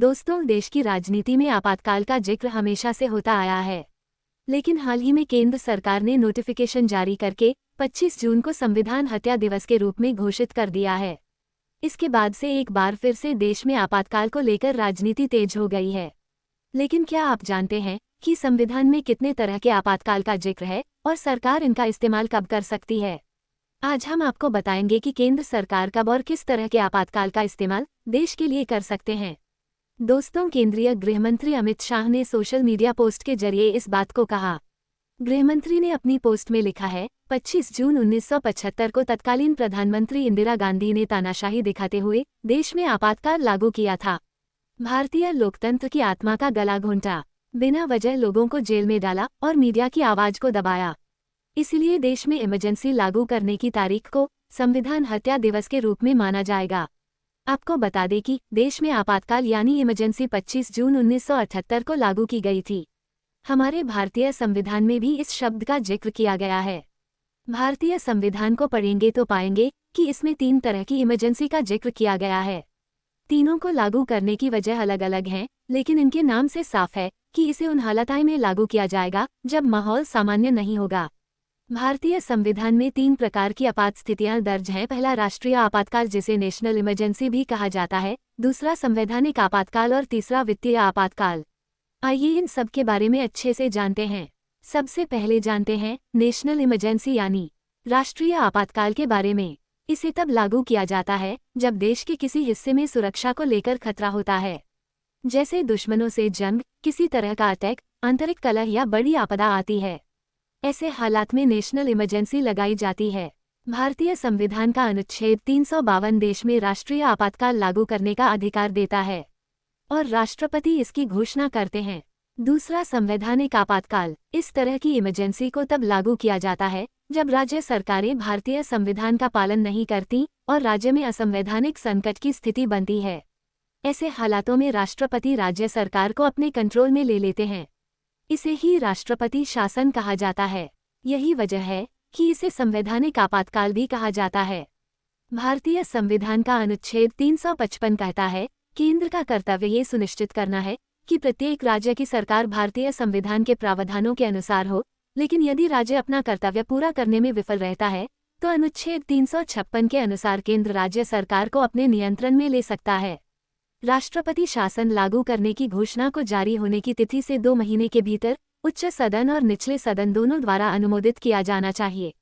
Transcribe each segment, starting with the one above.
दोस्तों, देश की राजनीति में आपातकाल का जिक्र हमेशा से होता आया है, लेकिन हाल ही में केंद्र सरकार ने नोटिफिकेशन जारी करके 25 जून को संविधान हत्या दिवस के रूप में घोषित कर दिया है। इसके बाद से एक बार फिर से देश में आपातकाल को लेकर राजनीति तेज हो गई है। लेकिन क्या आप जानते हैं कि संविधान में कितने तरह के आपातकाल का जिक्र है और सरकार इनका इस्तेमाल कब कर सकती है? आज हम आपको बताएंगे कि केंद्र सरकार कब और किस तरह के आपातकाल का इस्तेमाल देश के लिए कर सकते हैं। दोस्तों, केंद्रीय गृहमंत्री अमित शाह ने सोशल मीडिया पोस्ट के जरिए इस बात को कहा। गृहमंत्री ने अपनी पोस्ट में लिखा है, 25 जून 1975 को तत्कालीन प्रधानमंत्री इंदिरा गांधी ने तानाशाही दिखाते हुए देश में आपातकाल लागू किया था। भारतीय लोकतंत्र की आत्मा का गला घोंटा, बिना वजह लोगों को जेल में डाला और मीडिया की आवाज को दबाया। इसलिए देश में इमरजेंसी लागू करने की तारीख को संविधान हत्या दिवस के रूप में माना जाएगा। आपको बता दें कि देश में आपातकाल यानी इमरजेंसी 25 जून 1978 को लागू की गई थी। हमारे भारतीय संविधान में भी इस शब्द का जिक्र किया गया है। भारतीय संविधान को पढ़ेंगे तो पाएंगे कि इसमें 3 तरह की इमरजेंसी का जिक्र किया गया है। तीनों को लागू करने की वजह अलग अलग हैं, लेकिन इनके नाम से साफ है कि इसे उन हालातों में लागू किया जाएगा जब माहौल सामान्य नहीं होगा। भारतीय संविधान में 3 प्रकार की आपात स्थितियां दर्ज हैं। पहला, राष्ट्रीय आपातकाल, जिसे नेशनल इमरजेंसी भी कहा जाता है। दूसरा, संवैधानिक आपातकाल और तीसरा, वित्तीय आपातकाल। आइए इन सब के बारे में अच्छे से जानते हैं। सबसे पहले जानते हैं नेशनल इमरजेंसी यानी राष्ट्रीय आपातकाल के बारे में। इसे तब लागू किया जाता है जब देश के किसी हिस्से में सुरक्षा को लेकर खतरा होता है, जैसे दुश्मनों से जंग, किसी तरह का अटैक, आंतरिक कलह या बड़ी आपदा आती है। ऐसे हालात में नेशनल इमरजेंसी लगाई जाती है। भारतीय संविधान का अनुच्छेद 352 देश में राष्ट्रीय आपातकाल लागू करने का अधिकार देता है और राष्ट्रपति इसकी घोषणा करते हैं। दूसरा, संवैधानिक आपातकाल। इस तरह की इमरजेंसी को तब लागू किया जाता है जब राज्य सरकारें भारतीय संविधान का पालन नहीं करती और राज्य में असंवैधानिक संकट की स्थिति बनती है। ऐसे हालातों में राष्ट्रपति राज्य सरकार को अपने कंट्रोल में ले लेते हैं। इसे ही राष्ट्रपति शासन कहा जाता है। यही वजह है कि इसे संवैधानिक आपातकाल भी कहा जाता है। भारतीय संविधान का अनुच्छेद 355 कहता है, केंद्र का कर्तव्य ये सुनिश्चित करना है कि प्रत्येक राज्य की सरकार भारतीय संविधान के प्रावधानों के अनुसार हो, लेकिन यदि राज्य अपना कर्तव्य पूरा करने में विफल रहता है तो अनुच्छेद 356 के अनुसार केंद्र राज्य सरकार को अपने नियंत्रण में ले सकता है। राष्ट्रपति शासन लागू करने की घोषणा को जारी होने की तिथि से 2 महीने के भीतर उच्च सदन और निचले सदन दोनों द्वारा अनुमोदित किया जाना चाहिए।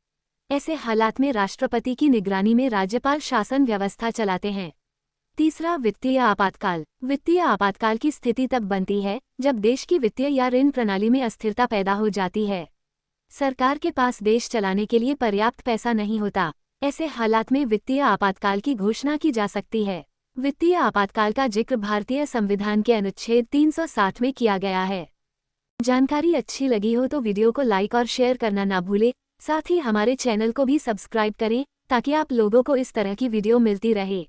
ऐसे हालात में राष्ट्रपति की निगरानी में राज्यपाल शासन व्यवस्था चलाते हैं। तीसरा, वित्तीय आपातकाल। वित्तीय आपातकाल की स्थिति तब बनती है जब देश की वित्तीय या ऋण प्रणाली में अस्थिरता पैदा हो जाती है। सरकार के पास देश चलाने के लिए पर्याप्त पैसा नहीं होता। ऐसे हालात में वित्तीय आपातकाल की घोषणा की जा सकती है। वित्तीय आपातकाल का जिक्र भारतीय संविधान के अनुच्छेद 360 में किया गया है। जानकारी अच्छी लगी हो तो वीडियो को लाइक और शेयर करना ना भूलें। साथ ही हमारे चैनल को भी सब्सक्राइब करें ताकि आप लोगों को इस तरह की वीडियो मिलती रहे।